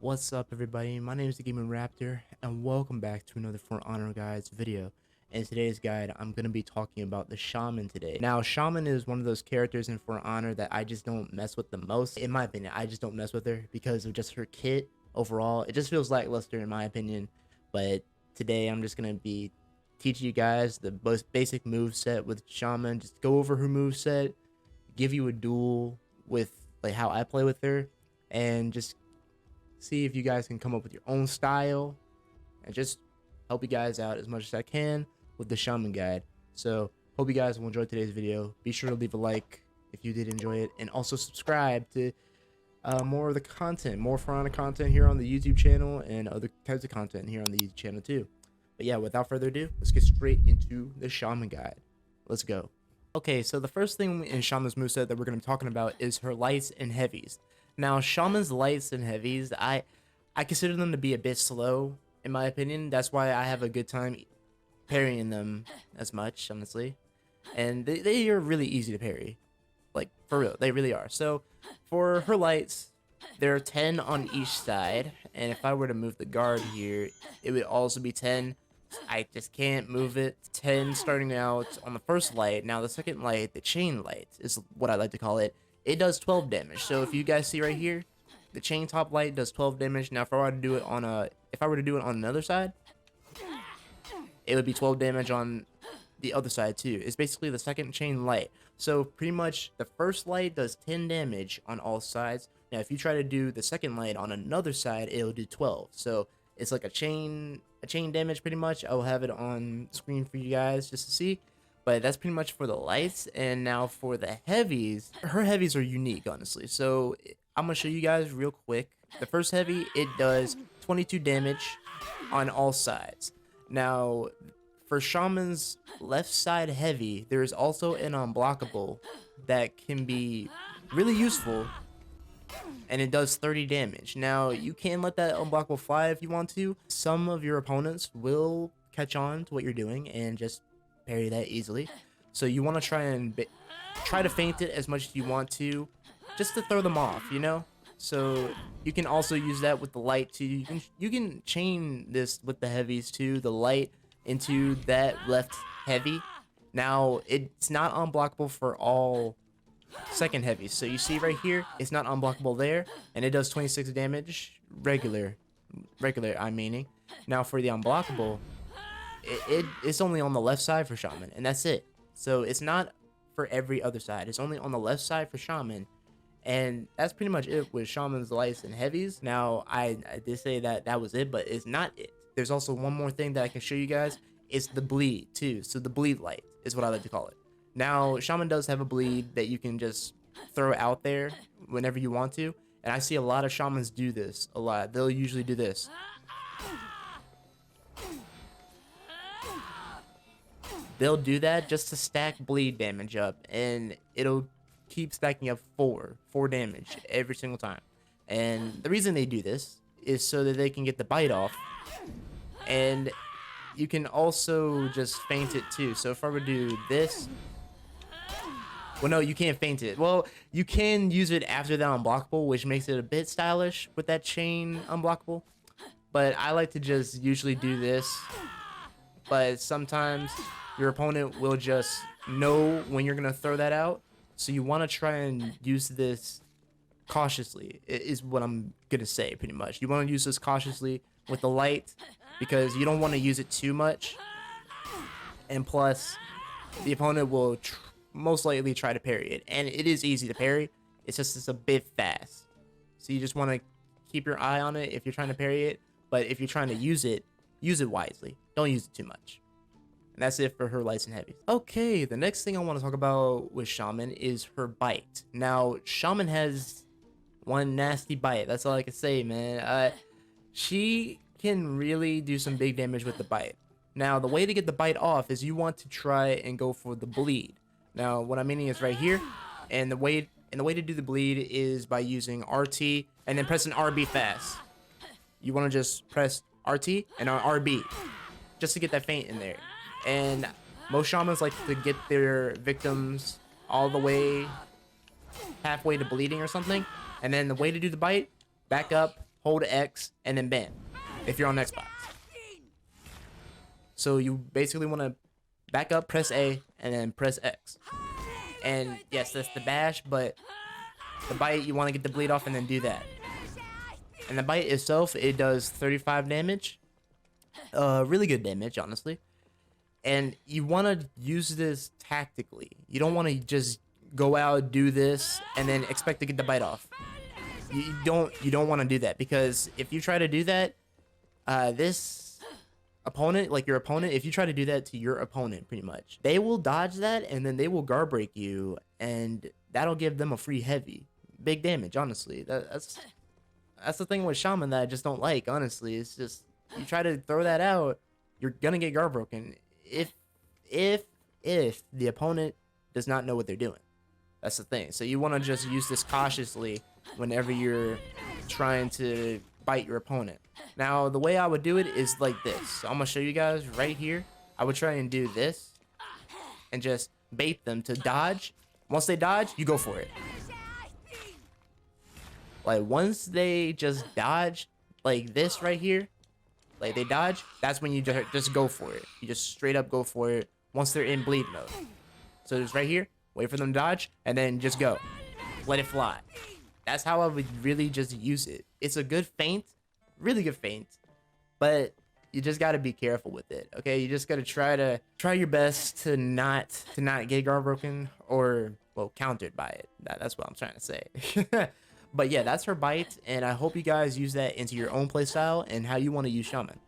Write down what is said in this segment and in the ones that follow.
What's up, everybody? My name is TheGamingRaptor, and welcome back to another For Honor Guides video. In today's guide, I'm going to be talking about the Shaman today. Now, Shaman is one of those characters in For Honor that I just don't mess with the most. In my opinion, I just don't mess with her because of just her kit overall. It just feels lackluster in my opinion, but today I'm just going to be teaching you guys the most basic move set with Shaman. Just go over her move set, give you a duel with like how I play with her, and just see if you guys can come up with your own style and just help you guys out as much as I can with the Shaman guide. So hope you guys will enjoy today's video. Be sure to leave a like if you did enjoy it, and also subscribe to more of the content, more For Honor content here on the YouTube channel, and other types of content here on the YouTube channel too. But yeah, without further ado, let's get straight into the Shaman guide. Let's go. Okay, so the first thing in Shaman's moveset that we're going to be talking about is her lights and heavies. Now, Shaman's lights and heavies, I consider them to be a bit slow, in my opinion. That's why I have a good time parrying them as much, honestly. And they are really easy to parry. Like, for real, they really are. So, for her lights, there are 10 on each side. And if I were to move the guard here, it would also be 10. I just can't move it. 10 starting out on the first light. Now, the second light, the chain light, is what I like to call it. It does 12 damage. So if you guys see right here, the chain top light does 12 damage. Now if I were to do it on another side, it would be 12 damage on the other side too. It's basically the second chain light. So pretty much the first light does 10 damage on all sides. Now if you try to do the second light on another side, it'll do 12. So it's like a chain damage pretty much. I'll have it on screen for you guys just to see. But that's pretty much for the lights. And now for the heavies, her heavies are unique, honestly. So I'm going to show you guys real quick. The first heavy, it does 22 damage on all sides. Now, for Shaman's left side heavy, there is also an unblockable that can be really useful. And it does 30 damage. Now, you can let that unblockable fly if you want to. Some of your opponents will catch on to what you're doing and just parry that easily. So you want to try to feint it as much as you want to, just to throw them off, you know. So you can also use that with the light too. You can chain this with the heavies too, the light into that left heavy. Now it's not unblockable for all second heavies. So you see right here, it's not unblockable there, and it does 26 damage regular I'm meaning. Now for the unblockable, it's only on the left side for Shaman, and that's it. So it's not for every other side. It's only on the left side for Shaman, and that's pretty much it with Shaman's lights and heavies. Now I did say that was it, but it's not it. There's also one more thing that I can show you guys. It's the bleed too. So the bleed light is what I like to call it. Now Shaman does have a bleed that you can just throw out there whenever you want to, and I see a lot of Shamans do this a lot. They'll usually do this. They'll do that just to stack bleed damage up, and it'll keep stacking up 4 damage every single time. And the reason they do this is so that they can get the bite off, and you can also just feint it too. So if I were to do this, well, no, you can't feint it. Well, you can use it after that unblockable, which makes it a bit stylish with that chain unblockable. But I like to just usually do this, but sometimes your opponent will just know when you're gonna throw that out, so you want to try and use this cautiously, is what I'm gonna say pretty much. You want to use this cautiously with the light, because you don't want to use it too much, and plus the opponent will most likely try to parry it, and it is easy to parry. It's a bit fast, so you just want to keep your eye on it if you're trying to parry it. But if you're trying to use it wisely. Don't use it too much. And that's it for her lights and heavies. Okay, the next thing I want to talk about with Shaman is her bite. Now, Shaman has one nasty bite. That's all I can say, man. She can really do some big damage with the bite. Now, the way to get the bite off is you want to try and go for the bleed. Now, what I'm meaning is right here, and the way to do the bleed is by using RT and then pressing RB fast. You want to just press RT and RB just to get that feint in there. And most Shamans like to get their victims all the way halfway to bleeding or something. And then the way to do the bite, back up, hold X, and then bam, if you're on Xbox. So you basically want to back up, press A, and then press X. And yes, that's the bash, but the bite, you want to get the bleed off and then do that. And the bite itself, it does 35 damage. Really good damage, honestly. And you want to use this tactically. You don't want to just go out, do this, and then expect to get the bite off. You don't want to do that, because if you try to do that, this opponent, like your opponent, if you try to do that to your opponent, pretty much, they will dodge that, and then they will guard break you, and that'll give them a free heavy. Big damage, honestly. That's the thing with Shaman that I just don't like, honestly. It's just, you try to throw that out, you're gonna get guard broken if the opponent does not know what they're doing. That's the thing. So you want to just use this cautiously whenever you're trying to bite your opponent. Now, the way I would do it is like this. So I'm gonna show you guys right here. I would try and do this and just bait them to dodge. Once they dodge, you go for it. Like, once they just dodge like this right here, like they dodge, that's when you just go for it. You just straight up go for it once they're in bleed mode. So it's right here, wait for them to dodge, and then just go. Let it fly. That's how I would really just use it. It's a good feint, really good feint, but you just got to be careful with it, okay? You just got to try your best to not get guard broken or, well, countered by it. That's what I'm trying to say. But yeah, that's her bite, and I hope you guys use that into your own playstyle and how you want to use Shaman.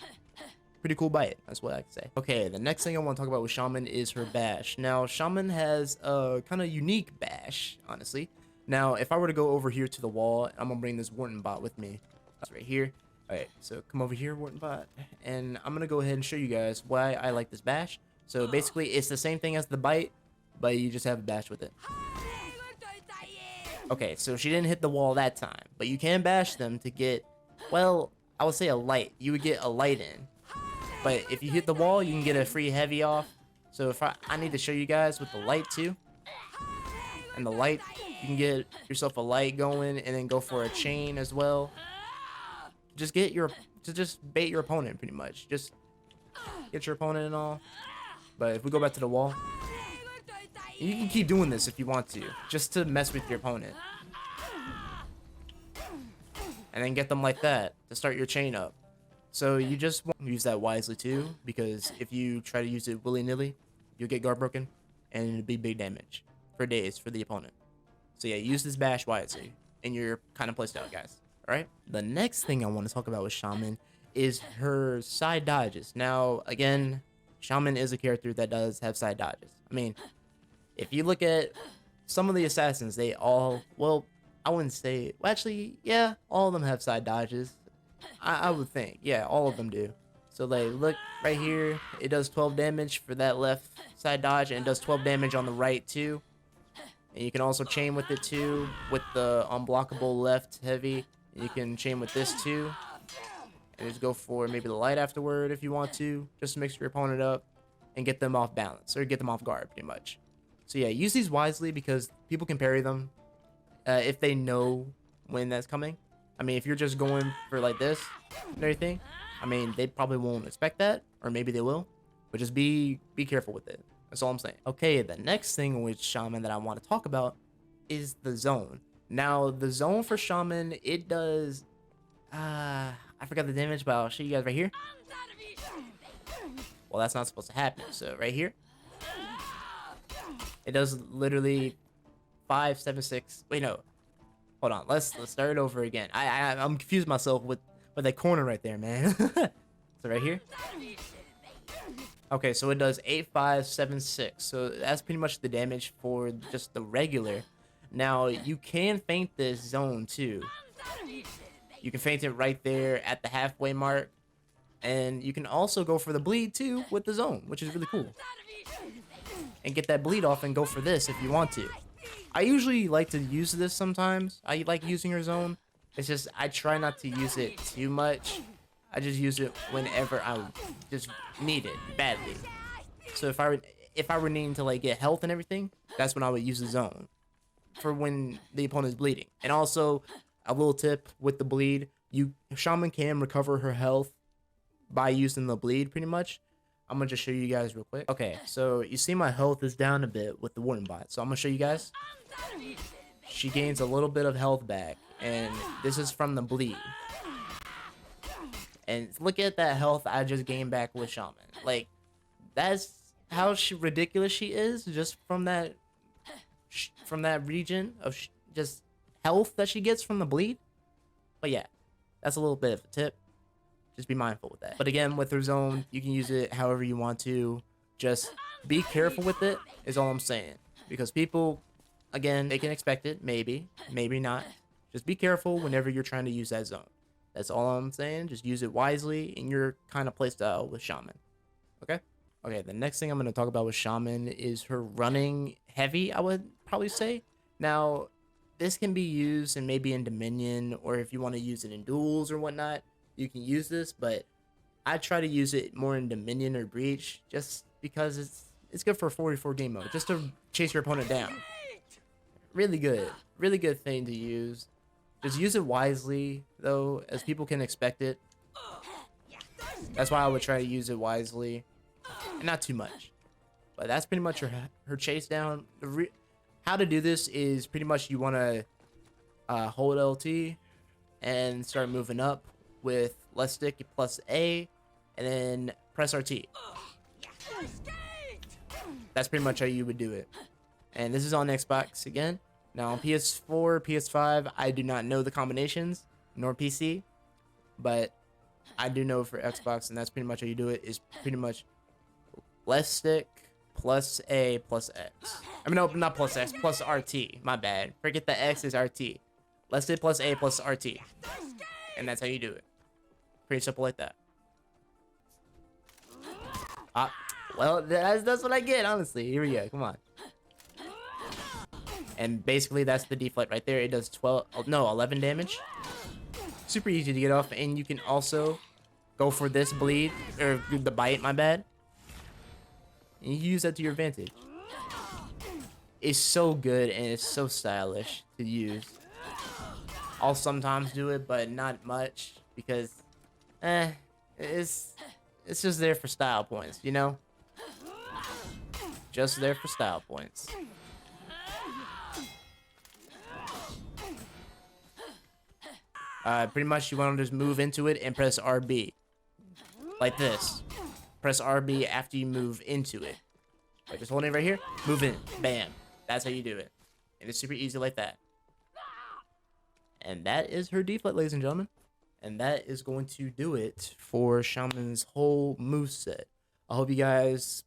Pretty cool bite, that's what I can say. Okay, the next thing I want to talk about with Shaman is her bash. Now, Shaman has a kind of unique bash, honestly. Now, if I were to go over here to the wall, I'm gonna bring this Wharton bot with me. That's right here. Alright, so come over here, Wharton bot, and I'm gonna go ahead and show you guys why I like this bash. So basically, it's the same thing as the bite, but you just have a bash with it. Okay, so she didn't hit the wall that time, but you can bash them to get, well, I would say a light. You would get a light in. But if you hit the wall, you can get a free heavy off. So if I need to show you guys with the light too. And the light, you can get yourself a light going and then go for a chain as well. Just bait your opponent pretty much. Just get your opponent and all. But if we go back to the wall, you can keep doing this if you want to, just to mess with your opponent. And then get them like that to start your chain up. So you just want to use that wisely too, because if you try to use it willy-nilly, you'll get guard broken, and it'll be big damage for days for the opponent. So yeah, use this bash wisely in your kind of playstyle, guys. Alright? The next thing I want to talk about with Shaman is her side dodges. Now, again, Shaman is a character that does have side dodges. I mean, if you look at some of the assassins, they all, well, I wouldn't say, well, actually, yeah, all of them have side dodges. I would think, yeah, all of them do. So, like, look right here, it does 12 damage for that left side dodge, and it does 12 damage on the right too. And you can also chain with it too, with the unblockable left heavy. You can chain with this too, and just go for maybe the light afterward if you want to, just to mix your opponent up and get them off balance, or get them off guard pretty much. So yeah, use these wisely, because people can parry them if they know when that's coming. I mean, if you're just going for like this and everything, I mean, they probably won't expect that, or maybe they will, but just be careful with it. That's all I'm saying. Okay, the next thing with Shaman that I want to talk about is the zone. Now, the zone for Shaman, it does, I forgot the damage, but I'll show you guys right here. Well, that's not supposed to happen. So right here, it does literally 5, 7, 6. Wait, no. Hold on. Let's start over again. I'm confused myself with that corner right there, man. So right here. Okay, so it does 8, 5, 7, 6. So that's pretty much the damage for just the regular. Now, you can feint this zone too. You can feint it right there at the halfway mark. And you can also go for the bleed too with the zone, which is really cool. And get that bleed off and go for this if you want to. I usually like to use this sometimes. I like using her zone. It's just I try not to use it too much. I just use it whenever I just need it badly. So if I were needing to like get health and everything, that's when I would use the zone for when the opponent is bleeding. And also a little tip with the bleed: Shaman can recover her health by using the bleed pretty much. I'm gonna just show you guys real quick. Okay, so you see my health is down a bit with the warden bot, so I'm gonna show you guys. She gains a little bit of health back, and this is from the bleed. And look at that health I just gained back with Shaman. Like, that's how ridiculous she is, just from that region of just health that she gets from the bleed. But yeah, that's a little bit of a tip. Just be mindful with that. But again, with her zone, you can use it however you want to. Just be careful with it is all I'm saying. Because people, again, they can expect it. Maybe not. Just be careful whenever you're trying to use that zone. That's all I'm saying. Just use it wisely in your kind of playstyle with Shaman. Okay? Okay, the next thing I'm going to talk about with Shaman is her running heavy, I would probably say. Now, this can be used in maybe in Dominion, or if you want to use it in duels or whatnot, you can use this, but I try to use it more in Dominion or Breach just because it's good for a 44 game mode, just to chase your opponent down. Really good thing to use. Just use it wisely though, as people can expect it. That's why I would try to use it wisely, and not too much. But that's pretty much her chase down. How to do this is pretty much you want to hold LT and start moving up with left stick plus A, and then press RT. That's pretty much how you would do it. And this is on Xbox again. Now on PS4, PS5, I do not know the combinations, nor PC, but I do know for Xbox, and that's pretty much how you do it, is pretty much left stick plus A plus X. I mean, no, not plus X, plus RT. My bad. Forget the X is RT. Left stick plus A plus RT. And that's how you do it. Pretty simple like that. Well, that's what I get, honestly. Here we go. Come on. And basically, that's the deflect right there. It does 11 damage. Super easy to get off. And you can also go for this bleed, or the bite, my bad. And you use that to your advantage. It's so good and it's so stylish to use. I'll sometimes do it, but not much, because it's just there for style points, you know? Just there for style points. Pretty much you want to just move into it and press RB. Like this. Press RB after you move into it. Like just holding it right here, move in, bam. That's how you do it. And it's super easy like that. And that is her deflect, ladies and gentlemen. And that is going to do it for Shaman's whole moveset. I hope you guys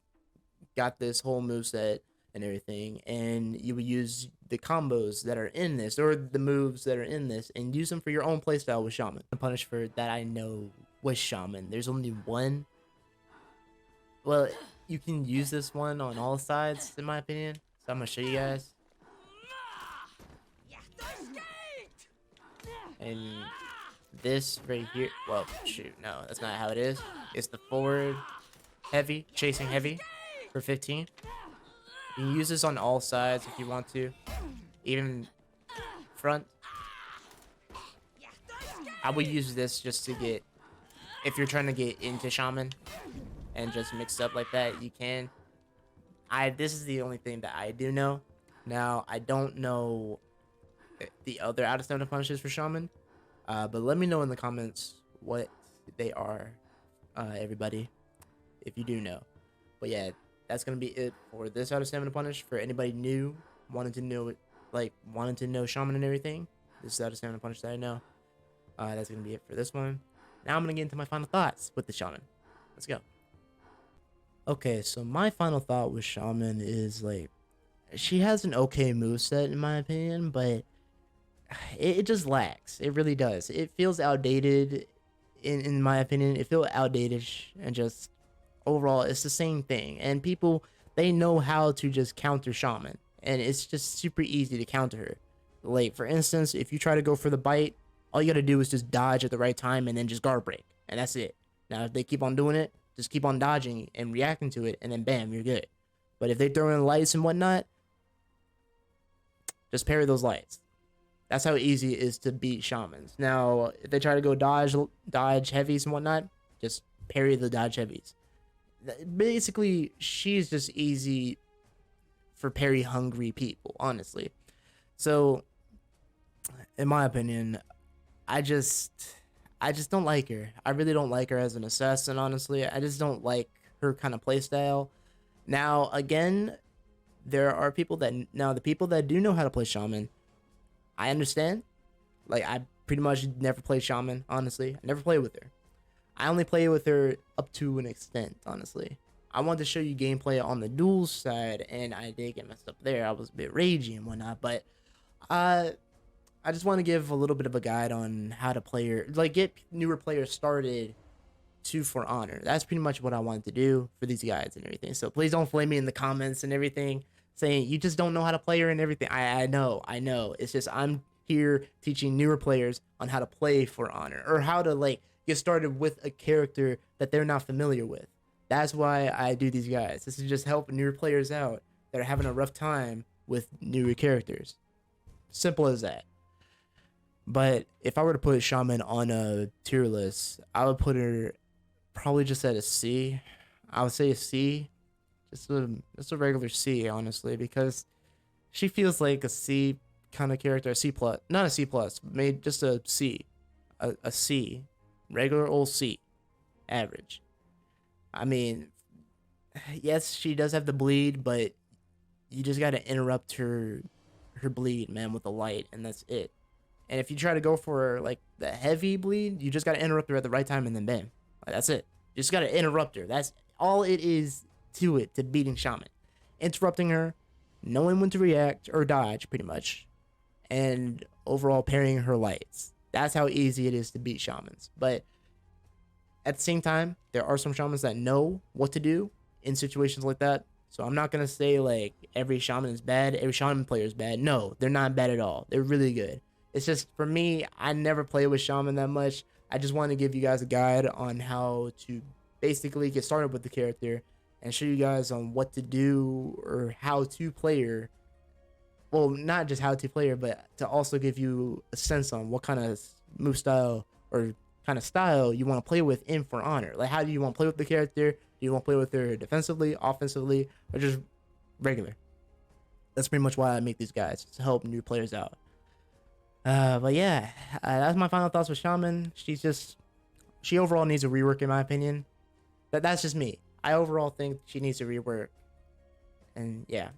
got this whole moveset and everything, and you would use the combos that are in this, or the moves that are in this, and use them for your own playstyle with Shaman. The punish for that I know with Shaman, there's only one. Well, you can use this one on all sides, in my opinion. So I'm gonna show you guys. And this right here, well, shoot, no, that's not how it is. It's the forward heavy, chasing heavy for 15. You can use this on all sides if you want to, even front. I would use this just to get, if you're trying to get into Shaman and just mix up like that, you can. This is the only thing that I do know. Now, I don't know the other out of stamina punishes for Shaman, but let me know in the comments what they are, everybody, if you do know. But yeah, that's gonna be it for this out of stamina punish. For anybody new, wanting to know Shaman and everything, this is out of stamina punish that I know. That's gonna be it for this one. Now I'm gonna get into my final thoughts with the Shaman. Let's go. Okay, so my final thought with Shaman is, like, she has an okay moveset in my opinion, but it just lacks. It really does. It feels outdated in my opinion. It feels outdated, and just overall it's the same thing. And people, they know how to just counter Shaman, and it's just super easy to counter her. Like, for instance, if you try to go for the bite, all you gotta do is just dodge at the right time and then just guard break, and that's it. Now if they keep on doing it, just keep on dodging and reacting to it, and then bam, you're good. But if they throw in lights and whatnot, just parry those lights. That's how easy it is to beat shamans. Now, if they try to go dodge heavies and whatnot, just parry the dodge heavies. Basically, she's just easy for parry hungry people, honestly. So, in my opinion, I just I just don't like her. I really don't like her as an assassin, honestly. I just don't like her kind of playstyle. Now, again, there are people that the people that do know how to play shaman, I understand. Like, I pretty much never play shaman, honestly. I never play with her. I only play with her up to an extent, honestly. I wanted to show you gameplay on the dual side, and I did get messed up there. I was a bit ragey and whatnot, but uh, I just want to give a little bit of a guide on how to play her, like get newer players started to For Honor. That's pretty much what I wanted to do for these guides and everything. So please don't flame me in the comments and everything saying you just don't know how to play her and everything. I know. It's just I'm here teaching newer players on how to play For Honor or how to like get started with a character that they're not familiar with. That's why I do these guides. This is just helping newer players out that are having a rough time with newer characters. Simple as that. But if I were to put Shaman on a tier list, I would put her probably just at a C. I would say a C, just a regular C, honestly, because she feels like a C kind of character, a C plus, not a C plus, made just a C, a C, regular old C, average. I mean, yes, she does have the bleed, but you just gotta interrupt her bleed, man, with the light, and that's it. And if you try to go for like the heavy bleed, you just gotta interrupt her at the right time, and then bam, like, that's it. You just gotta interrupt her. That's all it is to beating Shaman. Interrupting her, knowing when to react or dodge, pretty much, and overall parrying her lights. That's how easy it is to beat shamans. But at the same time, there are some shamans that know what to do in situations like that. So I'm not gonna say like every shaman is bad, every shaman player is bad. No, they're not bad at all. They're really good. It's just for me, I never play with shaman that much. I just want to give you guys a guide on how to basically get started with the character and show you guys on what to do or how to play her. Well, not just how to play her, but to also give you a sense on what kind of move style or kind of style you want to play with in For Honor. Like, how do you want to play with the character? Do you want to play with her defensively, offensively, or just regular? That's pretty much why I make these guys, to help new players out. But yeah, that's my final thoughts with Shaman. She overall needs a rework in my opinion. That's just me. I overall think she needs a rework. And yeah.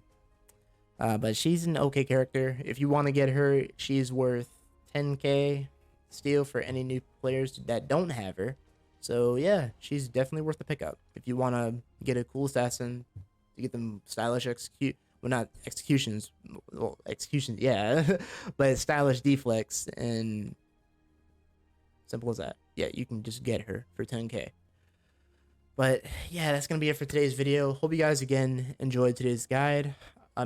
But she's an okay character. If you want to get her, she's worth 10k steal for any new players that don't have her. So yeah, she's definitely worth the pickup. If you want to get a cool assassin to get them stylish not executions, well, executions, yeah, but stylish deflects, and simple as that. Yeah, you can just get her for 10k. But yeah, that's gonna be it for today's video. Hope you guys again enjoyed today's guide.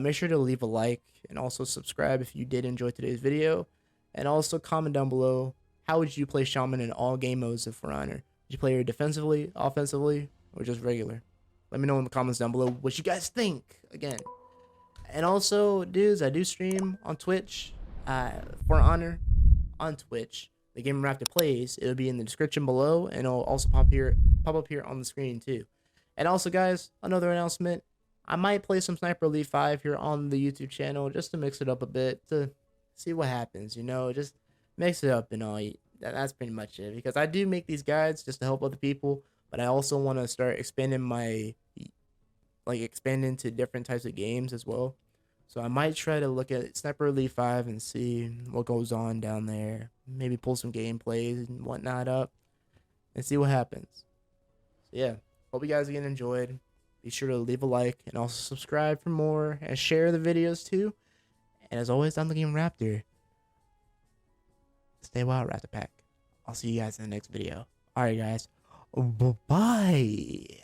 Make sure to leave a like and also subscribe if you did enjoy today's video, and also comment down below how would you play Shaman in all game modes of For Honor. Would you play her defensively, offensively, or just regular? Let me know in the comments down below what you guys think again. And also, dudes, I do stream on Twitch, For Honor on Twitch. TheGamingRaptor plays. It'll be in the description below, and it'll also pop up here on the screen too. And also, guys, another announcement: I might play some Sniper Elite 5 here on the YouTube channel just to mix it up a bit to see what happens. You know, just mix it up and all. That's pretty much it. Because I do make these guides just to help other people, but I also want to start expanding expanding to different types of games as well. So I might try to look at Sniper Elite 5 and see what goes on down there. Maybe pull some gameplays and whatnot up and see what happens. So yeah, hope you guys again enjoyed. Be sure to leave a like and also subscribe for more and share the videos too. And as always, I'm TheGamingRaptor. Stay wild, Raptor Pack. I'll see you guys in the next video. Alright, guys. Bye-bye.